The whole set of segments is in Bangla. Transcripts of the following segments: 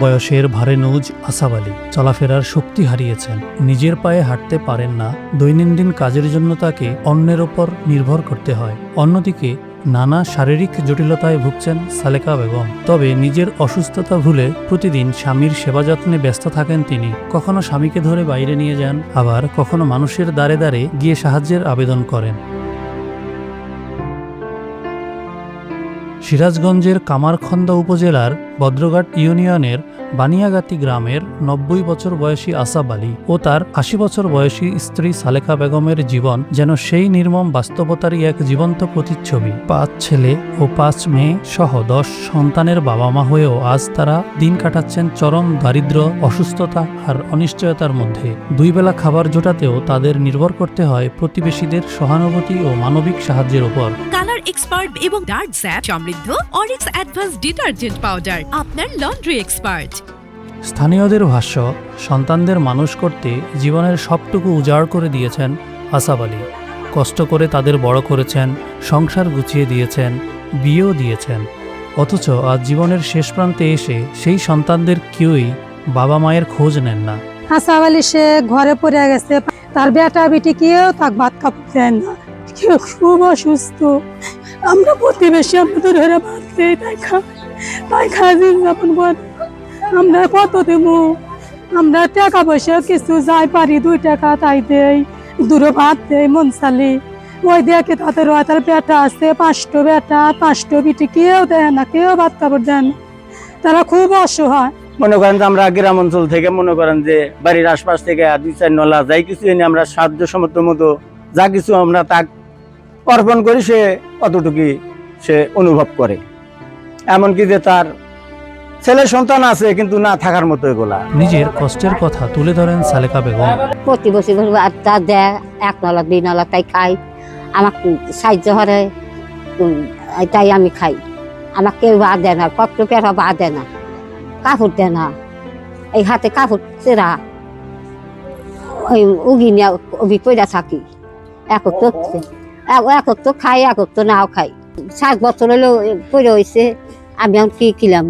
বয়সের ভারেনুজ আসাব আলী চলাফেরার শক্তি হারিয়েছেন, নিজের পায়ে হাঁটতে পারেন না। দৈনন্দিন কাজের জন্য তাকে অন্যের ওপর নির্ভর করতে হয়। অন্যদিকে নানা শারীরিক জটিলতায় ভুগছেন সালেকা বেগম। তবে নিজের অসুস্থতা ভুলে প্রতিদিন স্বামীর সেবা যত্নে ব্যস্ত থাকেন তিনি। কখনো স্বামীকে ধরে বাইরে নিয়ে যান, আবার কখনো মানুষের দ্বারে দ্বারে গিয়ে সাহায্যের আবেদন করেন। সিরাজগঞ্জের কামারখন্দা উপজেলার বদ্রঘাট ইউনিয়নের বানিয়াগাতি গ্রামের ৯০ বছর বয়সী আসাব আলী ও তার ৮০ বছর বয়সী স্ত্রী সালেকা বেগমের জীবন যেন সেই নির্মম বাস্তবতারই এক জীবন্ত প্রতিচ্ছবি। ৫ ছেলে ও ৫ মেয়ে সহ ১০ সন্তানের বাবা মা হয়েও আজ তারা দিন কাটাচ্ছেন চরম দারিদ্র, অসুস্থতা আর অনিশ্চয়তার মধ্যে। দুই বেলা খাবার জোটাতেও তাদের নির্ভর করতে হয় প্রতিবেশীদের সহানুভূতি ও মানবিক সাহায্যের উপর। কালার এক্সপার্ট এবং ডার্ক স্যাপ সমৃদ্ধ অরিক্স অ্যাডভান্স ডিটারজেন্ট পাউডার, আপনার লন্ড্রি এক্সপার্ট। স্থানীয়দের ভাষ্য, সন্তানদের মানুষ করতে জীবনের সবটুকু উজাড় করে দিয়েছেন আসাব আলী। কষ্ট করে তাদের বড় করেছেন, সংসার গুছিয়ে দিয়েছেন, বিয়েও দিয়েছেন। অথচ আজ জীবনের শেষ প্রান্তে এসে সেই সন্তানদের কেউই বাবা মায়ের খোঁজ নেন না। আসাব আলী সে ঘরে পড়ে গেছে, তার বেটা বেটি কেউ তাকে ভাত কাপড় দেয় না, কেউ খুব অসুস্থ। আমরা প্রতিবেশী আমাদের ধরে ভাত দেই, তাই খাই যাপন করে। আমরা কত দেব? আমরা টাকা পয়সা কিছু যাই পারি, 2 টাকা তাই দেই, দূরে ভাত দেই মন চালি। ওই দেখে তাদের তার বেটা আছে, 5টো বেটা 5টো বিটি, কেউ দেয় না, কেউ ভাত কাপড় দেয় না। তারা খুব অসহায়। মনে করেন যে আমরা গ্রাম অঞ্চল থেকে মনে করেন যে বাড়ির আশপাশ থেকে 2-4 নলা যাই কিছু এনে আমরা সাহায্য সমর্থ মতো যা কিছু আমরা তা অর্পণ করি, সে অতটুকুই সে অনুভব করে। এমনকি যে তার ছেলে সন্তান আছে কিন্তু না থাকার মতো এগুলা। নিজের কষ্টের কথা তুলে ধরেন সালেকা বেগম। প্রতি বছর আড্ডা দেয়, 1 নলা 2 নলা তাই খাই। আমাকে সাহায্য করে তাই আমি খাই। আমাকে কেউ ভাত দেয় না, কত পেটা ভাত দেয় না, কাপড় দেয় না। এই হাতে কাপড় চেরা ওই উগি নিয়ে উগি পয়দা থাকি। একক তো খাই, একক তো নাও খাই। 7 বছর হলেও পড়ে হয়েছে, আমি এখন কি কিলাম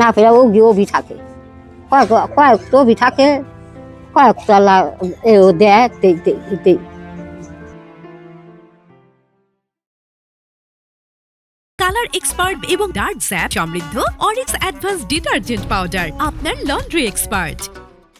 না পেলে অভি থাকে, কয়েক তো অভি থাকে, কয়েক তলা দেয়। কালার এক্সপার্ট এবং ডার্ক স্যাপ সমৃদ্ধ অরিক্স অ্যাডভান্স ডিটারজেন্ট পাউডার, আপনার লন্ড্রি এক্সপার্ট।